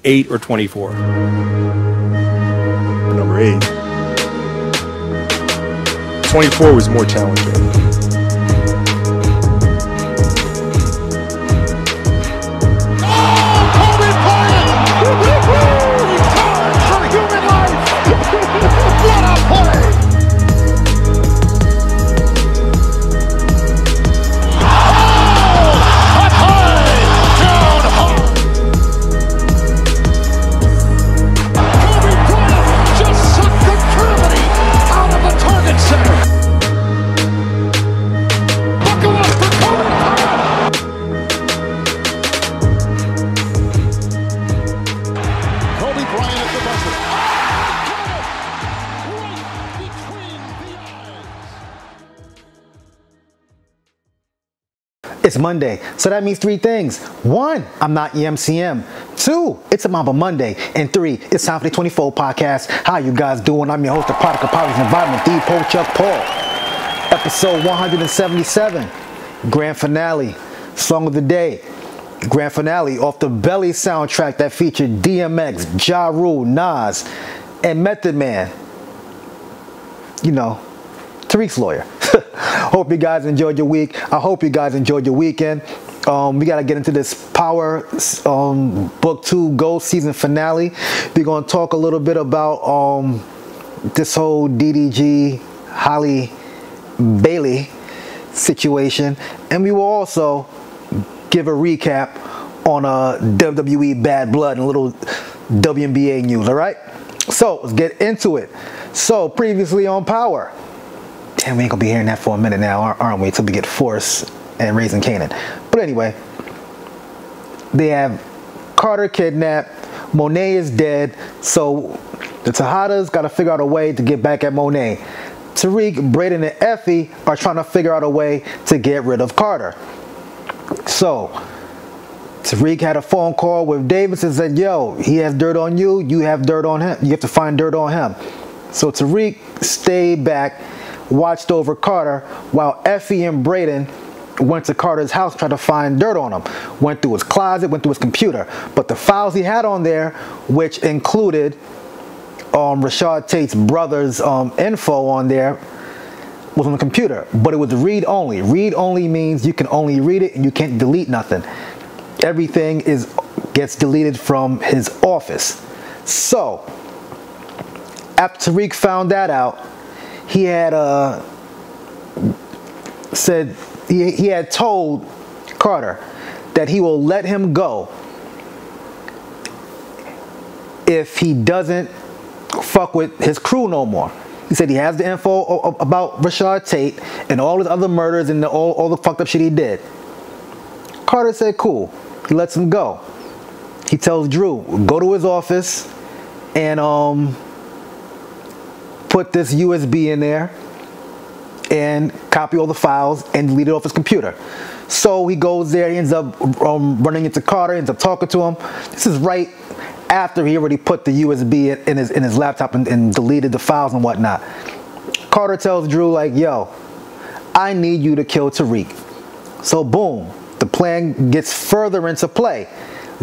8 or 24? Number 8. 24 was more challenging. It's Monday, so that means 3 things. 1, I'm not EMCM. 2, it's a Mamba Monday. And 3, it's time for the 24 podcast. How you guys doing? I'm your host, the product of Poverty's Environment, the Chuck Paul. Episode 177, grand finale, song of the day. Grand finale off the Baily soundtrack that featured DMX, Ja Rule, Nas, and Method Man. You know, Tariq's lawyer. Hope you guys enjoyed your week. I hope you guys enjoyed your weekend. We got to get into this Power Book 2 Gold Season finale. We're going to talk a little bit about this whole DDG, Halle, Baily situation. And we will also give a recap on WWE Bad Blood and a little WNBA news, all right? So, let's get into it. So, previously on Power. Damn, we ain't gonna be hearing that for a minute now, aren't we? Till we get Force and Raising Canaan. But anyway, they have Carter kidnapped. Monet is dead. So the Tejadas got to figure out a way to get back at Monet. Tariq, Braden, and Effie are trying to figure out a way to get rid of Carter. So Tariq had a phone call with Davis and said, yo, he has dirt on you. You have dirt on him. You have to find dirt on him. So Tariq stayed back, watched over Carter, while Effie and Braden went to Carter's house, tried to find dirt on him. Went through his closet, went through his computer. But the files he had on there, which included Rashad Tate's brother's info on there, was on the computer. But it was read-only. Read-only means you can only read it and you can't delete nothing. Everything gets deleted from his office. So, after Tariq found that out, he had said he had told Carter that he will let him go if he doesn't fuck with his crew no more. He said he has the info about Rashad Tate and all his other murders and all the fucked up shit he did. Carter said cool. He lets him go. He tells Drew, go to his office and put this USB in there and copy all the files and delete it off his computer. So he goes there, he ends up running into Carter, ends up talking to him. This is right after he already put the USB in his laptop and deleted the files and whatnot. Carter tells Drew like, yo, I need you to kill Tariq. So boom, the plan gets further into play.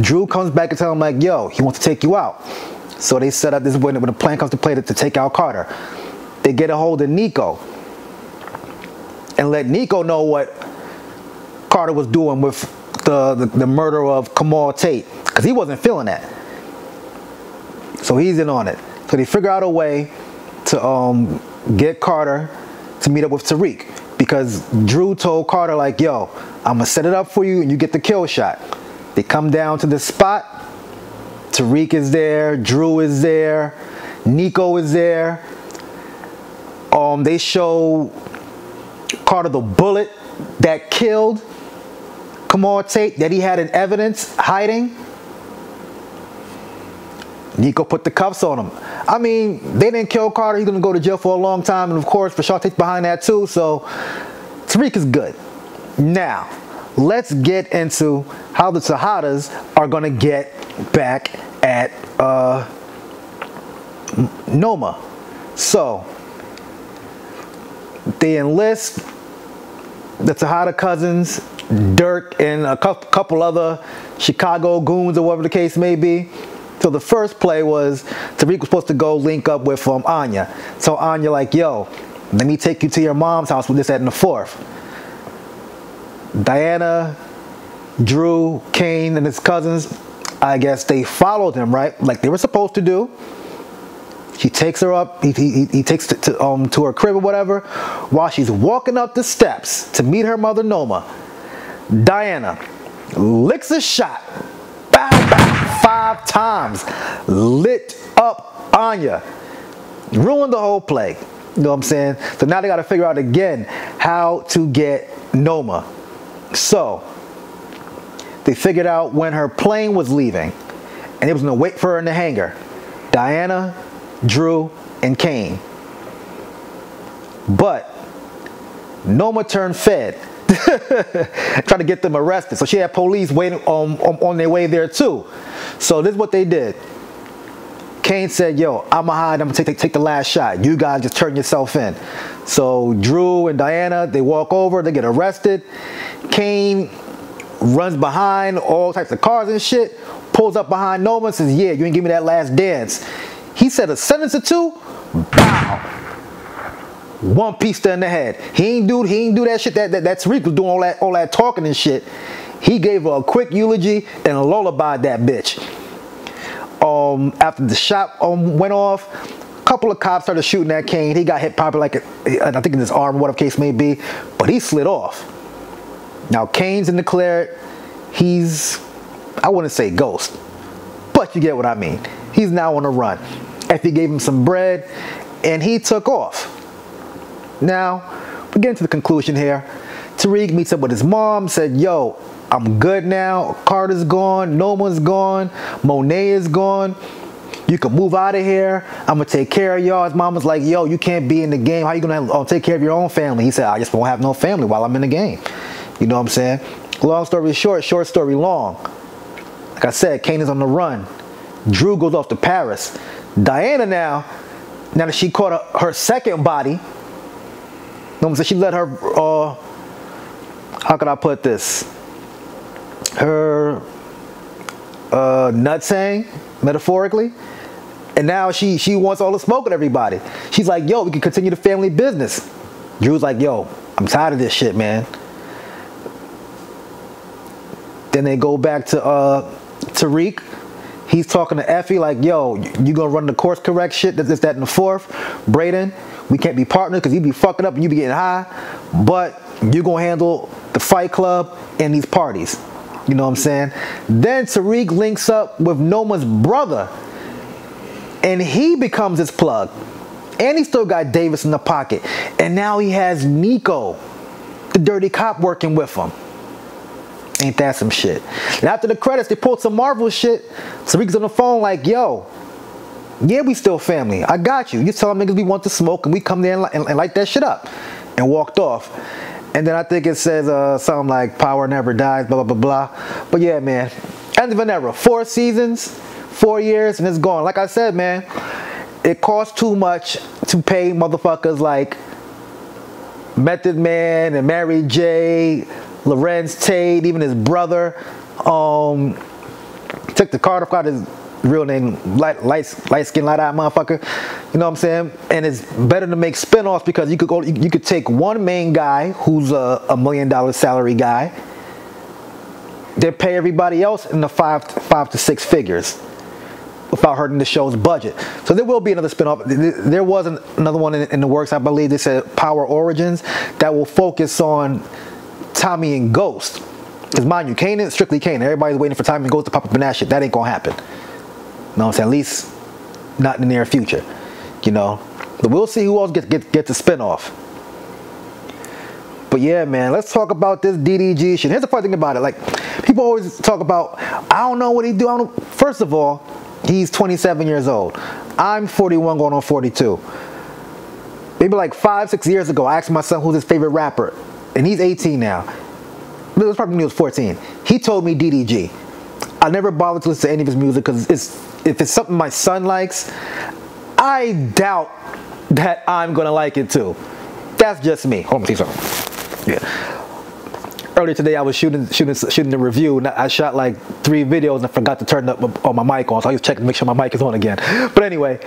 Drew comes back and tells him like, yo, he wants to take you out. So they set up this when the plan comes to play to take out Carter. They get a hold of Nico and let Nico know what Carter was doing with the murder of Kamal Tate, because he wasn't feeling that. So he's in on it. So they figure out a way to get Carter to meet up with Tariq, because Drew told Carter like, yo, I'm gonna set it up for you and you get the kill shot. They come down to the spot. Tariq is there, Drew is there, Nico is there. They show Carter the bullet that killed Kamal Tate that he had in evidence hiding. Nico put the cuffs on him. I mean, they didn't kill Carter. He's going to go to jail for a long time. And of course, Rashad Tate's behind that too. So Tariq is good. Now, let's get into how the Tejadas are going to get back at Noma. So they enlist the Tejada cousins, Dirk, and a couple other Chicago goons or whatever the case may be, So the first play was Tariq was supposed to go link up with Anya. So Anya like, yo, let me take you to your mom's house with this, that, and the fourth. Diana, Drew, Kane, and his cousins, I guess they followed him, right? Like they were supposed to do. She takes her up, he takes to her crib or whatever. While she's walking up the steps to meet her mother, Noma, Diana licks a shot. Bow, bow, 5 times. Lit up Anya. Ruined the whole play. You know what I'm saying? So now they got to figure out again how to get Noma. So they figured out when her plane was leaving and it was going to wait for her in the hangar. Diana, Drew, and Kane. But Noma turned Fed. Trying to get them arrested. So she had police waiting on their way there too. So this is what they did. Kane said, yo, I'ma hide, I'm gonna take the last shot. You guys just turn yourself in. So Drew and Diana, they walk over, they get arrested. Kane runs behind all types of cars and shit, pulls up behind Noma and says, yeah, you ain't give me that last dance. He said a sentence or two, bow. One piece to in the head. He ain't do that shit that Tariq was doing all that talking and shit. He gave her a quick eulogy and lullabied that bitch. After the shot went off, a couple of cops started shooting at Kane. He got hit probably like I think in his arm, whatever case may be, but he slid off. Now Kane's declared he's, I wouldn't say ghost, but you get what I mean. He's now on the run. Effie gave him some bread and he took off. Now, we're getting to the conclusion here. Tariq meets up with his mom, said, yo, I'm good now. Carter's gone, Noma's gone, Monet is gone. You can move out of here. I'm gonna take care of y'all. His mom was like, yo, you can't be in the game. How you gonna take care of your own family? He said, I just won't have no family while I'm in the game. You know what I'm saying? Long story short, short story long. Like I said, Kane is on the run. Drew goes off to Paris. Diana now that she caught her second body, you know what I'm saying? She let her, how could I put this? Her nuts hang, metaphorically. And now she wants all the smoke with everybody. She's like, yo, we can continue the family business. Drew's like, yo, I'm tired of this shit, man. Then they go back to Tariq. He's talking to Effie like, yo, you gonna run the course correct shit, this, that, and the fourth. Brayden, we can't be partners because you be fucking up and you be getting high, but you gonna handle the Fight Club and these parties. You know what I'm saying? Then Tariq links up with Noma's brother and he becomes his plug. And he still got Davis in the pocket. And now he has Nico, the dirty cop, working with him. Ain't that some shit? And after the credits, they pulled some Marvel shit. Tariq's on the phone like, yo, yeah, we still family. I got you. You tell them niggas we want to smoke and we come there and light that shit up. And walked off. And then I think it says something like power never dies, blah, blah, blah, blah. But yeah, man, end of an era. 4 seasons, 4 years, and it's gone. Like I said, man, it costs too much to pay motherfuckers like Method Man and Mary J, Lorenz Tate, even his brother. Took the card off his real name, light skin, light-eyed motherfucker. You know what I'm saying? And it's better to make spin-offs because you could take one main guy who's a $1 million salary guy, then pay everybody else in the 5 to 6 figures without hurting the show's budget. So there will be another spin-off. There was another one in the works, I believe. They said Power Origins that will focus on Tommy and Ghost. Because mind you, Kane is strictly Kane. Everybody's waiting for Tommy and Ghost to pop up in that shit. That ain't gonna happen. You know what I'm saying? At least not in the near future. You know? But we'll see who else gets a spin-off. But yeah, man, let's talk about this DDG shit. Here's the funny thing about it. Like, people always talk about, I don't know what he do. First of all, he's 27 years old. I'm 41 going on 42. Maybe like 5-6 years ago, I asked my son who's his favorite rapper. And he's 18 now. It was probably when he was 14. He told me DDG. I never bothered to listen to any of his music because if it's something my son likes, I doubt that I'm going to like it too. That's just me. Hold on, see something. Yeah. earlier today I was shooting the review, and I shot like 3 videos and I forgot to turn my mic on, so I was checking to make sure my mic is on again. But anyway,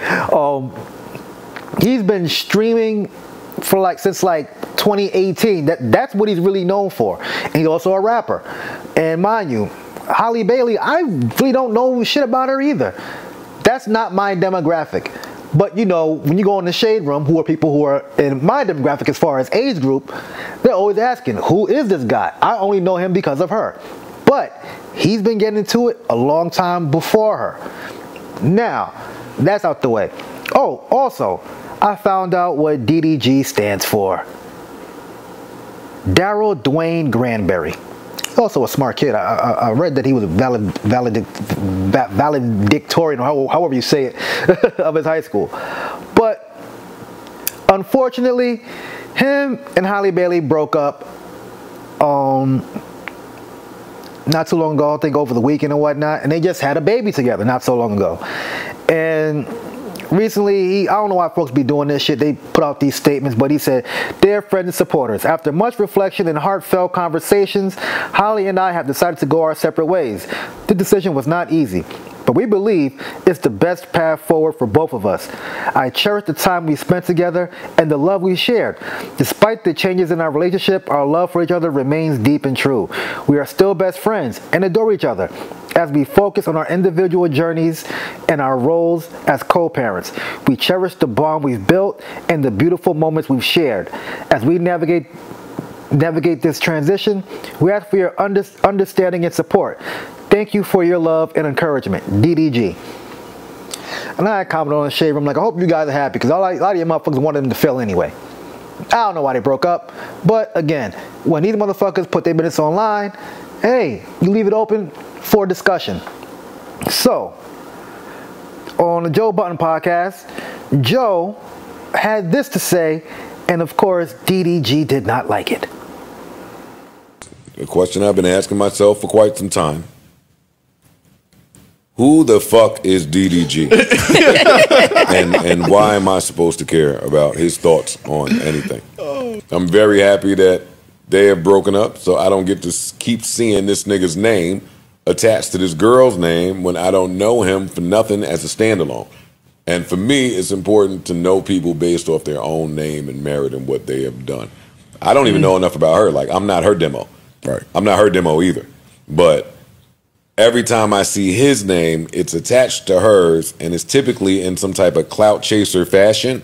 he's been streaming for since 2018. That's what he's really known for. And he's also a rapper. And mind you, Halle Baily, I really don't know shit about her either. That's not my demographic. But you know, when you go in the shade room, who are people who are in my demographic as far as age group, they're always asking, who is this guy? I only know him because of her. But he's been getting into it a long time before her. Now, that's out the way. Oh, also, I found out what DDG stands for. Daryl Dwayne Granberry. He's also a smart kid. I read that he was a valedictorian, or however you say it, of his high school. But unfortunately, him and Halle Baily broke up not too long ago, I think over the weekend and whatnot, and they just had a baby together not so long ago. And recently, I don't know why folks be doing this shit, they put out these statements, but he said, "Dear friends and supporters, after much reflection and heartfelt conversations, Halle and I have decided to go our separate ways. The decision was not easy, but we believe it's the best path forward for both of us. I cherish the time we spent together and the love we shared. Despite the changes in our relationship, our love for each other remains deep and true. We are still best friends and adore each other as we focus on our individual journeys and our roles as co-parents. We cherish the bond we've built and the beautiful moments we've shared. As we navigate this transition, we ask for your understanding and support. Thank you for your love and encouragement, DDG." And I commented on the shade room like, I hope you guys are happy, because a lot of you motherfuckers wanted them to fail anyway. I don't know why they broke up, but again, when these motherfuckers put their business online, hey, you leave it open for discussion. So, on the Joe Budden podcast, Joe had this to say, and of course, DDG did not like it. A question I've been asking myself for quite some time. Who the fuck is DDG? and why am I supposed to care about his thoughts on anything? I'm very happy that they have broken up, so I don't get to keep seeing this nigga's name attached to this girl's name when I don't know him for nothing as a standalone. And for me, it's important to know people based off their own name and merit and what they have done. I don't even know enough about her. Like, I'm not her demo. Right. I'm not her demo either. But every time I see his name, it's attached to hers, and it's typically in some type of clout chaser fashion.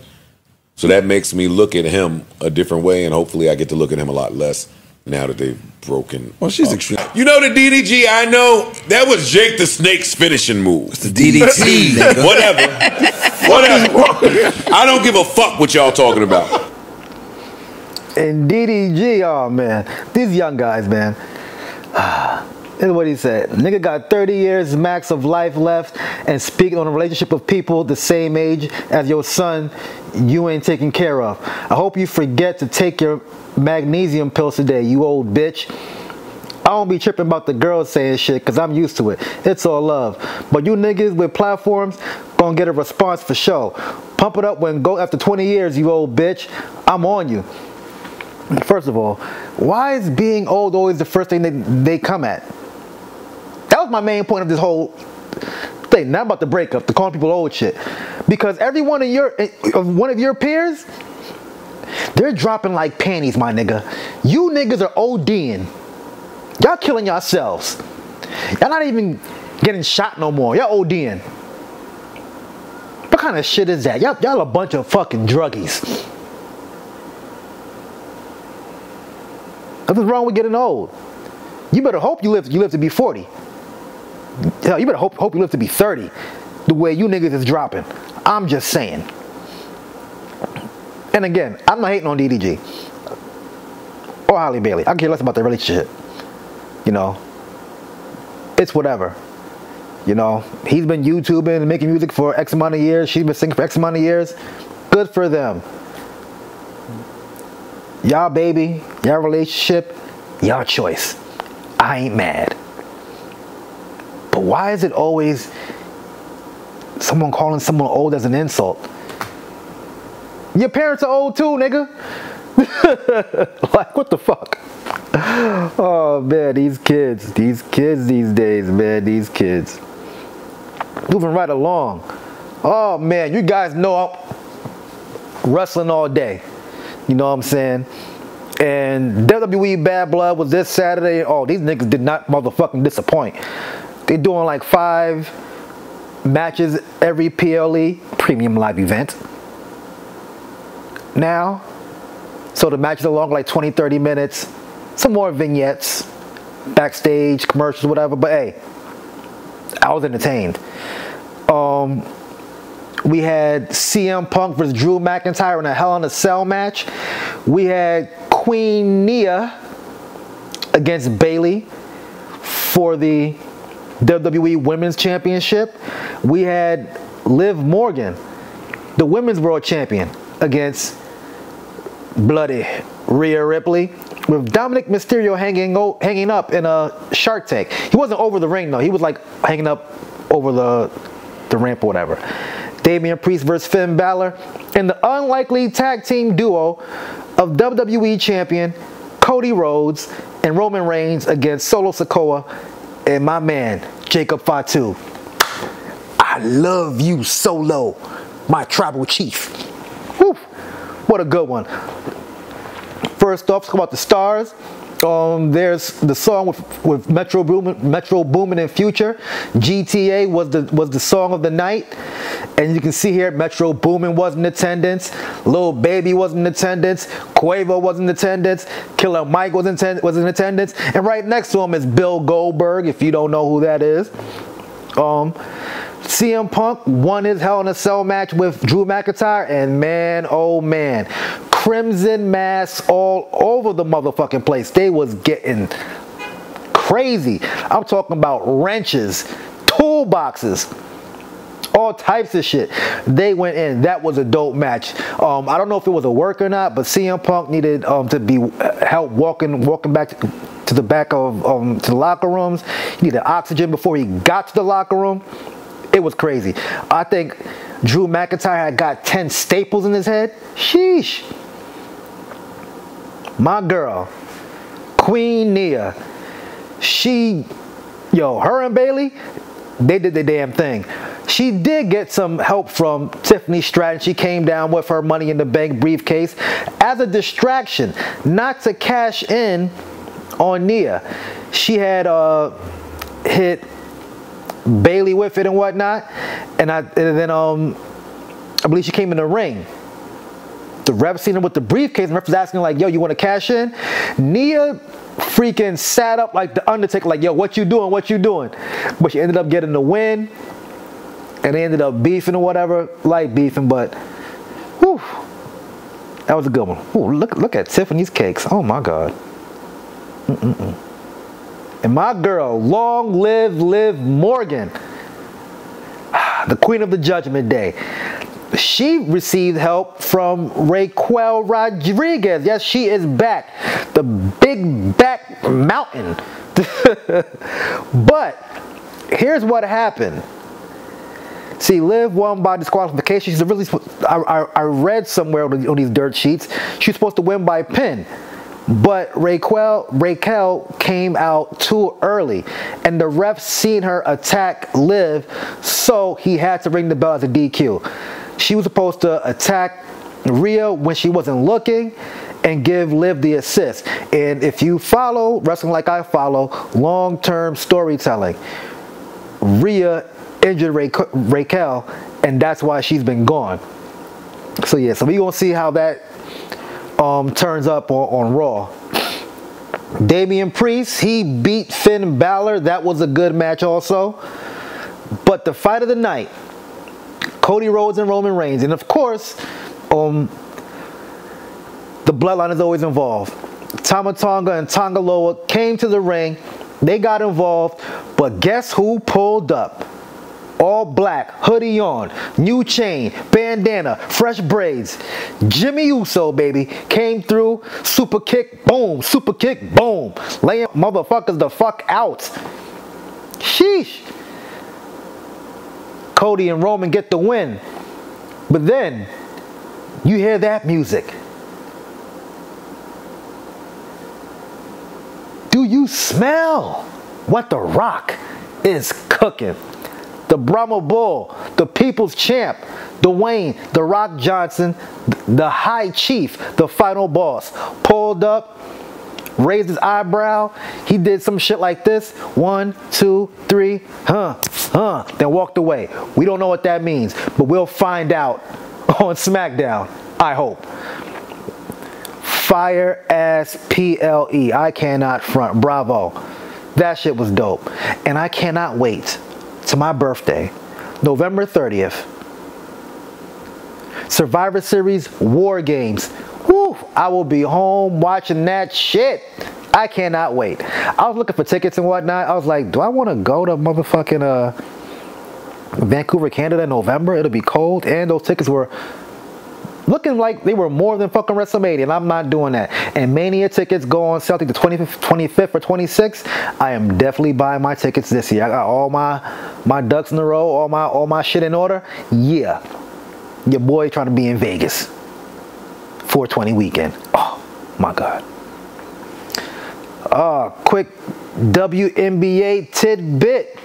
So that makes me look at him a different way, and hopefully I get to look at him a lot less now that they've broken. Well, she's extreme. You know the DDG, I know, that was Jake the Snake's finishing move. It's the DDT, nigga. Whatever. I don't give a fuck what y'all talking about. And DDG, oh man, these young guys, man. This is what he said. Nigga got 30 years max of life left, and speaking on a relationship of people the same age as your son you ain't taking care of. I hope you forget to take your magnesium pills today, you old bitch. I don't be tripping about the girls saying shit, because I'm used to it. It's all love. But you niggas with platforms gonna get a response for sure. Pump it up when go after 20 years, you old bitch. I'm on you. First of all, why is being old always the first thing they come at? That was my main point of this whole thing. Not about the breakup, the calling people old shit. Because every one of your peers, they're dropping like panties, my nigga. You niggas are ODing. Y'all killing yourselves. Y'all not even getting shot no more. Y'all ODing. What kind of shit is that? Y'all a bunch of fucking druggies. Nothing's wrong with getting old. You better hope you live to be 40. Hell, you better hope you live to be 30. The way you niggas is dropping. I'm just saying. And again, I'm not hating on DDG or Halle Baily. I care less about their relationship. You know, it's whatever. You know, he's been YouTubing and making music for X amount of years. She's been singing for X amount of years. Good for them. Y'all baby, y'all relationship, y'all choice. I ain't mad. But why is it always someone calling someone old as an insult? Your parents are old too, nigga. Like, what the fuck? Oh man, these kids these days, man, these kids. Moving right along. Oh man, you guys know I'm wrestling all day. You know what I'm saying? And WWE Bad Blood was this Saturday. Oh, these niggas did not motherfucking disappoint. They doing like 5 matches every PLE, premium live event. Now, so the matches are long, like 20, 30 minutes. Some more vignettes, backstage, commercials, whatever. But hey, I was entertained. We had CM Punk versus Drew McIntyre in a Hell in a Cell match. We had Queen Nia against Baily for the WWE Women's Championship. We had Liv Morgan, the Women's World Champion, against Bloody Rhea Ripley, with Dominic Mysterio hanging up in a Shark Tank. He wasn't over the ring though. He was like hanging up over the ramp or whatever. Damian Priest versus Finn Balor, and the unlikely tag team duo of WWE Champion Cody Rhodes and Roman Reigns against Solo Sikoa and my man Jacob Fatu. I love you, Solo, my tribal chief. Whew, what a good one. First off, let's talk about the stars. There's the song with Metro Boomin and Future. GTA was the song of the night, and you can see here Metro Boomin was in attendance, Lil Baby was in attendance, Quavo was in attendance, Killer Mike was in attendance, and right next to him is Bill Goldberg. If you don't know who that is, CM Punk won his Hell in a Cell match with Drew McIntyre, and man, oh man, crimson masks all over the motherfucking place. They was getting crazy. I'm talking about wrenches, toolboxes, all types of shit. They went in. That was a dope match. I don't know if it was a work or not, but CM Punk needed to be help walking back to the back of to the locker rooms. He needed oxygen before he got to the locker room. It was crazy. I think Drew McIntyre had got 10 staples in his head. Sheesh. My girl, Queen Nia, her and Baily, they did the damn thing. She did get some help from Tiffany Stratton. She came down with her Money in the Bank briefcase as a distraction, not to cash in on Nia. She had hit Baily with it and whatnot, and then I believe she came in the ring. The ref seen her with the briefcase, and the ref was asking like, yo, you want to cash in? Nia freaking sat up like the Undertaker, like, yo, what you doing, what you doing? But she ended up getting the win, and they ended up beefing or whatever, light beefing, but whew, that was a good one. Ooh, look at Tiffany's cakes. Oh my God. And my girl, long live Liv Morgan, the queen of the Judgment Day. She received help from Raquel Rodriguez. Yes, she is back. The big back mountain. But here's what happened. See, Liv won by disqualification. She's really, I read somewhere on these dirt sheets, she's supposed to win by pin. But Raquel came out too early, and the ref seen her attack Liv, so he had to ring the bell as a DQ. She was supposed to attack Rhea when she wasn't looking and give Liv the assist. And if you follow wrestling like I follow, long-term storytelling, Rhea injured Raquel, and that's why she's been gone. So yeah, so we're gonna see how that turns up on Raw. Damian Priest, he beat Finn Balor. That was a good match also. But the fight of the night, Cody Rhodes and Roman Reigns, and of course, the bloodline is always involved. Tama Tonga and Tonga Loa came to the ring. They got involved, but guess who pulled up? All black, hoodie on, new chain, bandana, fresh braids. Jimmy Uso, baby, came through, super kick, boom, laying motherfuckers the fuck out. Sheesh. Cody and Roman get the win. But then, you hear that music. Do you smell what The Rock is cooking? The Brahma Bull, the People's Champ, Dwayne, The Rock Johnson, the High Chief, the final boss, pulled up, raised his eyebrow. He did some shit like this. 1, 2, 3, then walked away. We don't know what that means, but we'll find out on SmackDown, I hope. Fire ass PLE. I cannot front. Bravo. That shit was dope. And I cannot wait to my birthday, November 30th. Survivor Series War Games. Woo, I will be home watching that shit. I cannot wait. I was looking for tickets and whatnot. I was like, do I want to go to motherfucking Vancouver, Canada in November? It'll be cold. And those tickets were looking like they were more than fucking WrestleMania, and I'm not doing that. And Mania tickets go on sale, I think the 25th or 26th. I am definitely buying my tickets this year. I got all my ducks in a row, all my shit in order. Yeah, your boy trying to be in Vegas. 420 weekend. Oh my God. Quick WNBA tidbit.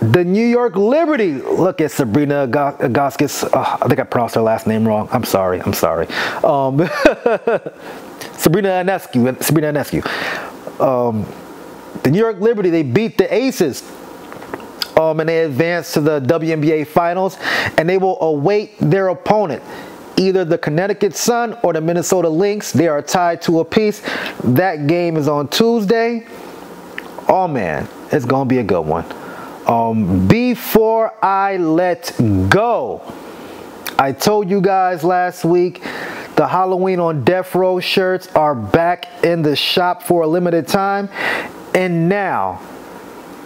The New York Liberty. Look at Sabrina Agaskis. I think I pronounced her last name wrong. I'm sorry. Sabrina Ionescu. The New York Liberty, they beat the Aces. And they advanced to the WNBA Finals. And they will await their opponent. Either the Connecticut Sun or the Minnesota Lynx. They are tied to a piece. That game is on Tuesday. Oh man, it's going to be a good one. Before I let go, I told you guys last week the Halloween on Death Row shirts are back in the shop for a limited time, and now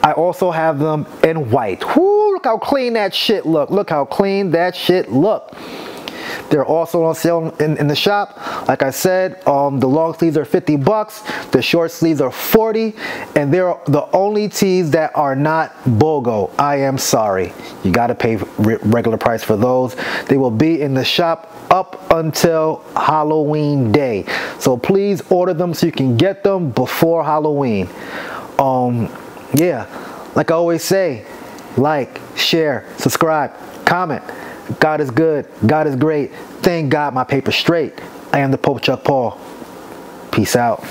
I also have them in white. Whoo, look how clean that shit look. Look how clean that shit look. They're also on sale in the shop. Like I said, the long sleeves are $50. The short sleeves are $40. And they're the only tees that are not BOGO. I am sorry. You got to pay regular price for those. They will be in the shop up until Halloween day. So please order them so you can get them before Halloween. Yeah, like I always say, like, share, subscribe, comment. God is good. God is great. Thank God my paper's straight. I am the Pope Chuck Paul. Peace out.